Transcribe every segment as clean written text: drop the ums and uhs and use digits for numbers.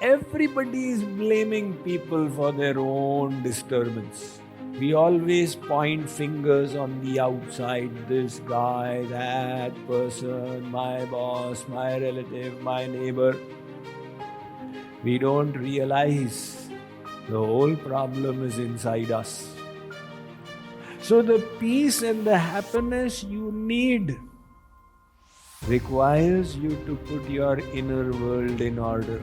Everybody is blaming people for their own disturbance. We always point fingers on the outside, this guy, that person, my boss, my relative, my neighbor. We don't realize the whole problem is inside us. So the peace and the happiness you need requires you to put your inner world in order.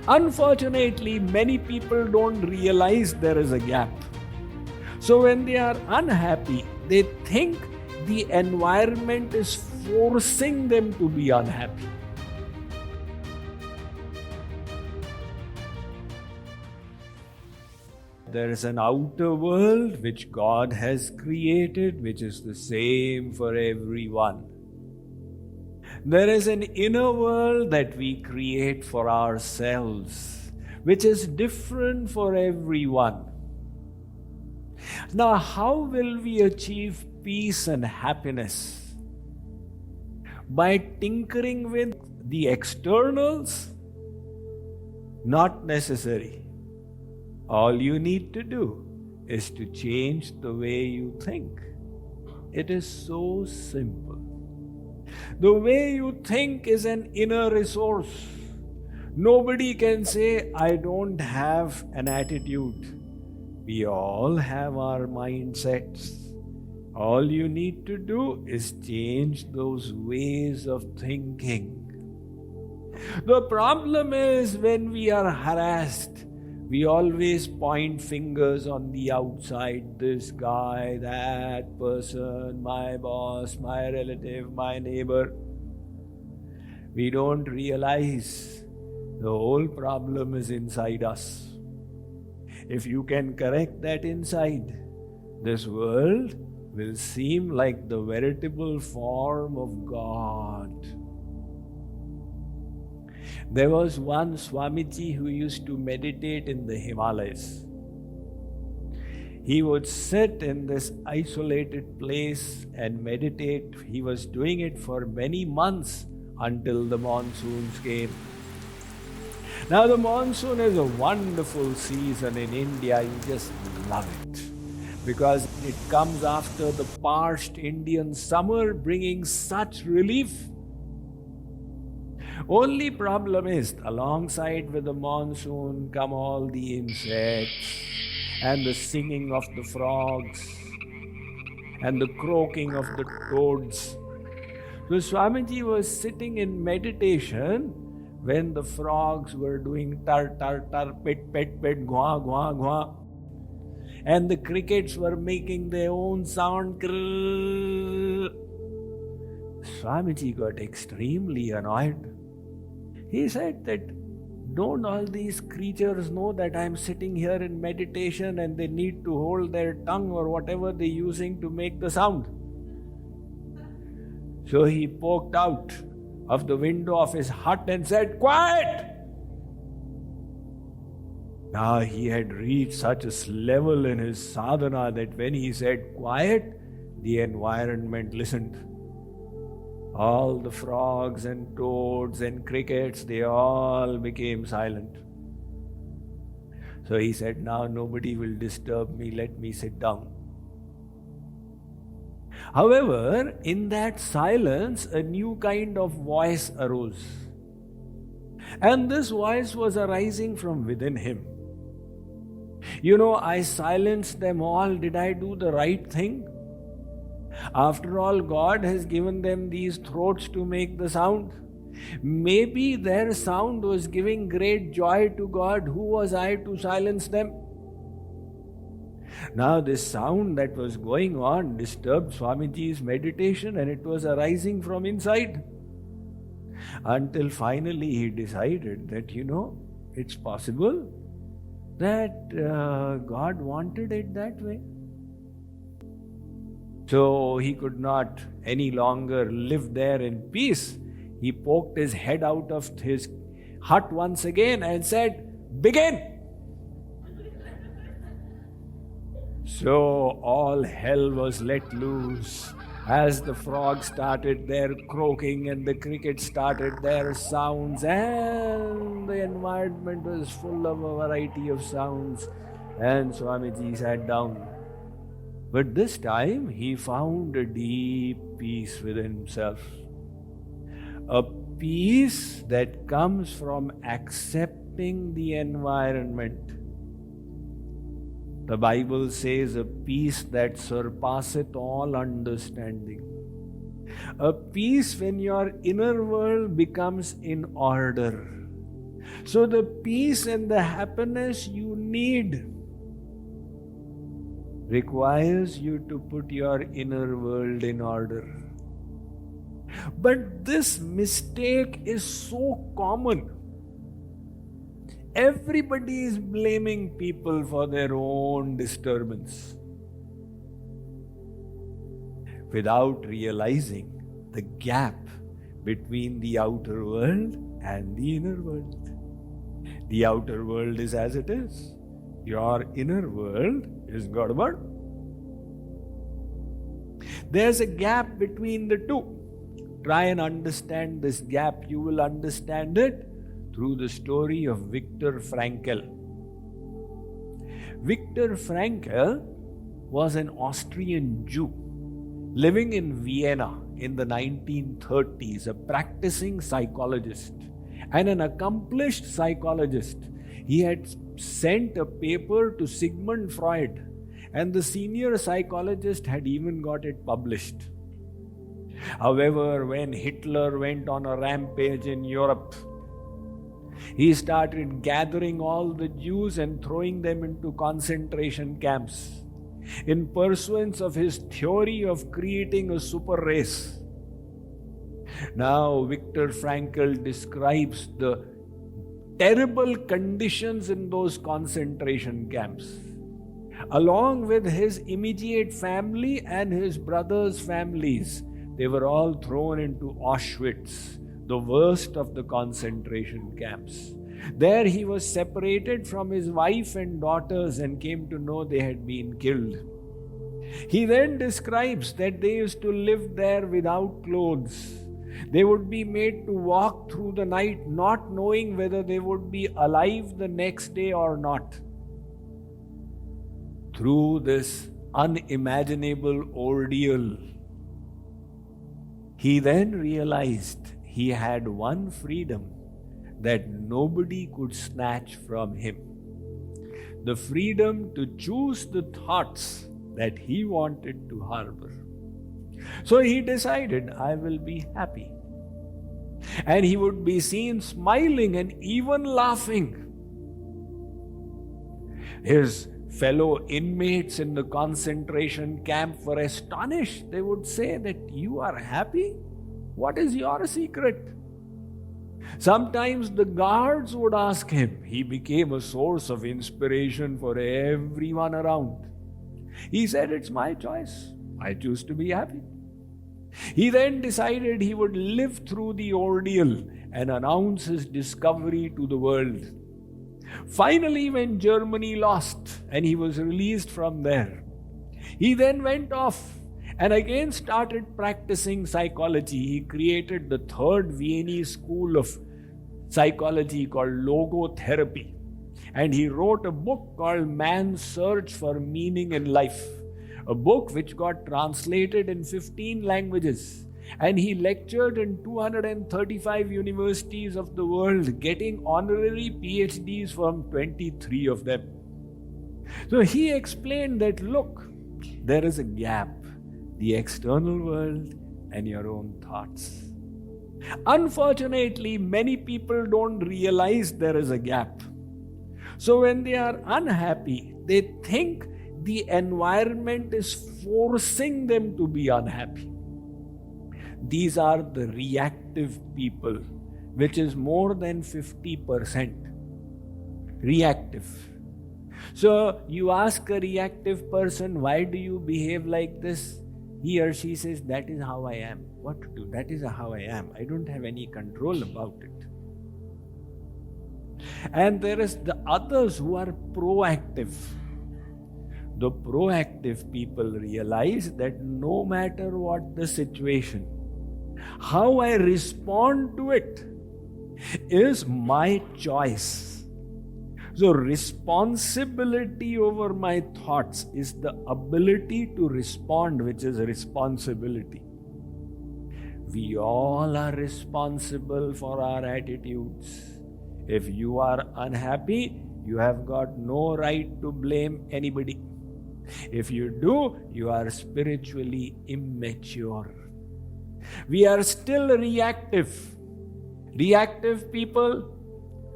Unfortunately, many people don't realize there is a gap. So when they are unhappy, they think the environment is forcing them to be unhappy. There is an outer world which God has created, which is the same for everyone. There is an inner world that we create for ourselves, which is different for everyone. Now, how will we achieve peace and happiness? By tinkering with the externals? Not necessary. All you need to do is to change the way you think. It is so simple. The way you think is an inner resource. Nobody can say, I don't have an attitude. We all have our mindsets. All you need to do is change those ways of thinking. The problem is when we are harassed, we always point fingers on the outside, this guy, that person, my boss, my relative, my neighbor. We don't realize the whole problem is inside us. If you can correct that inside, this world will seem like the veritable form of God. There was one Swamiji who used to meditate in the Himalayas. He would sit in this isolated place and meditate. He was doing it for many months until the monsoons came. Now the monsoon is a wonderful season in India. You just love it because it comes after the parched Indian summer, bringing such relief. Only problem is, alongside with the monsoon come all the insects and the singing of the frogs and the croaking of the toads. So Swamiji was sitting in meditation when the frogs were doing tar, tar, tar, pit, pit, pit, gwa, gwa, gwa. And the crickets were making their own sound. Swamiji got extremely annoyed. He said that, don't all these creatures know that I'm sitting here in meditation and they need to hold their tongue or whatever they're using to make the sound? So he poked out of the window of his hut and said, quiet! Now he had reached such a level in his sadhana that when he said quiet, the environment listened. All the frogs and toads and crickets, they all became silent. So he said, now nobody will disturb me, let me sit down. However, in that silence, a new kind of voice arose. And this voice was arising from within him. I silenced them all. Did I do the right thing? After all, God has given them these throats to make the sound. Maybe their sound was giving great joy to God. Who was I to silence them? Now this sound that was going on disturbed Swamiji's meditation, and it was arising from inside. Until finally he decided that, it's possible that God wanted it that way. So he could not any longer live there in peace. He poked his head out of his hut once again and said, begin! So all hell was let loose As the frogs started their croaking and the crickets started their sounds, and the environment was full of a variety of sounds, and Swamiji sat down. But this time he found a deep peace within himself. A peace that comes from accepting the environment. The Bible says a peace that surpasseth all understanding. A peace when your inner world becomes in order. So the peace and the happiness you need requires you to put your inner world in order. But this mistake is so common. Everybody is blaming people for their own disturbance without realizing the gap between the outer world and the inner world. The outer world is as it is. Your inner world is gadbad. There's a gap between the two. Try and understand this gap. You will understand it through the story of Viktor Frankl. Viktor Frankl was an Austrian Jew living in Vienna in the 1930s, a practicing psychologist and an accomplished psychologist. He had sent a paper to Sigmund Freud, and the senior psychologist had even got it published. However, when Hitler went on a rampage in Europe, he started gathering all the Jews and throwing them into concentration camps in pursuance of his theory of creating a super race. Now, Viktor Frankl describes the terrible conditions in those concentration camps. Along with his immediate family and his brothers' families, they were all thrown into Auschwitz, the worst of the concentration camps. There he was separated from his wife and daughters and came to know they had been killed. He then describes that they used to live there without clothes. They would be made to walk through the night not knowing whether they would be alive the next day or not. Through this unimaginable ordeal, he then realized he had one freedom that nobody could snatch from him. The freedom to choose the thoughts that he wanted to harbor. So he decided, I will be happy. And he would be seen smiling and even laughing. His fellow inmates in the concentration camp were astonished. They would say that you are happy? What is your secret? Sometimes the guards would ask him. He became a source of inspiration for everyone around. He said, it's my choice. I choose to be happy. He then decided he would live through the ordeal and announce his discovery to the world. Finally, when Germany lost and he was released from there, he then went off and again started practicing psychology. He created the third Viennese school of psychology called logotherapy. And he wrote a book called Man's Search for Meaning in Life, a book which got translated in 15 languages. And he lectured in 235 universities of the world, getting honorary PhDs from 23 of them. So he explained that, look, there is a gap, the external world and your own thoughts. Unfortunately, many people don't realize there is a gap. So when they are unhappy, they think the environment is forcing them to be unhappy. These are the reactive people, which is more than 50%. Reactive. So you ask a reactive person, why do you behave like this? He or she says, that is how I am. What to do? That is how I am. I don't have any control about it. And there is the others who are proactive. The proactive people realize that no matter what the situation, how I respond to it is my choice. So responsibility over my thoughts is the ability to respond, which is responsibility. We all are responsible for our attitudes. If you are unhappy, you have got no right to blame anybody. If you do, you are spiritually immature. We are still reactive. Reactive people,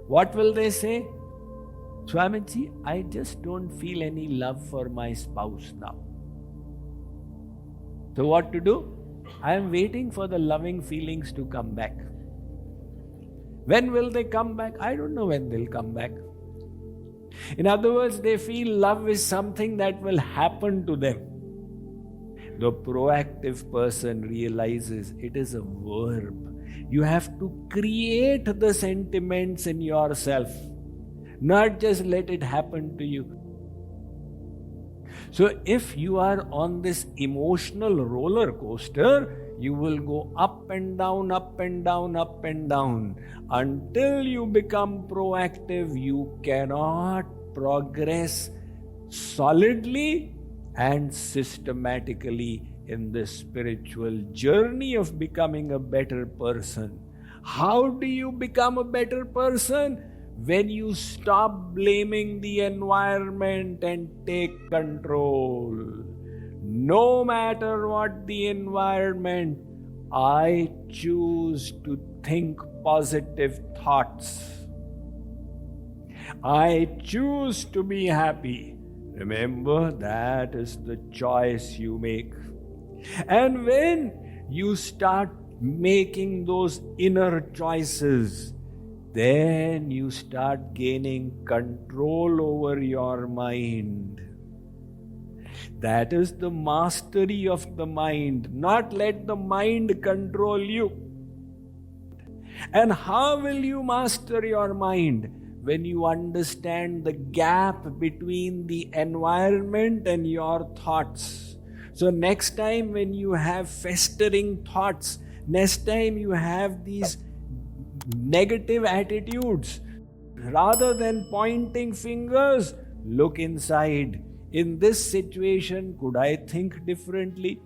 what will they say? Swamiji, I just don't feel any love for my spouse now. So what to do? I am waiting for the loving feelings to come back. When will they come back? I don't know when they'll come back. In other words, they feel love is something that will happen to them. The proactive person realizes it is a verb. You have to create the sentiments in yourself, not just let it happen to you. So if you are on this emotional roller coaster, you will go up and down, up and down, up and down. Until you become proactive, you cannot progress solidly and systematically in the spiritual journey of becoming a better person. How do you become a better person? When you stop blaming the environment and take control. No matter what the environment, I choose to think positive thoughts. I choose to be happy. Remember, that is the choice you make. And when you start making those inner choices, then you start gaining control over your mind. That is the mastery of the mind. Not let the mind control you. And how will you master your mind? When you understand the gap between the environment and your thoughts. So next time when you have festering thoughts, next time you have these negative attitudes, rather than pointing fingers, look inside. In this situation, could I think differently?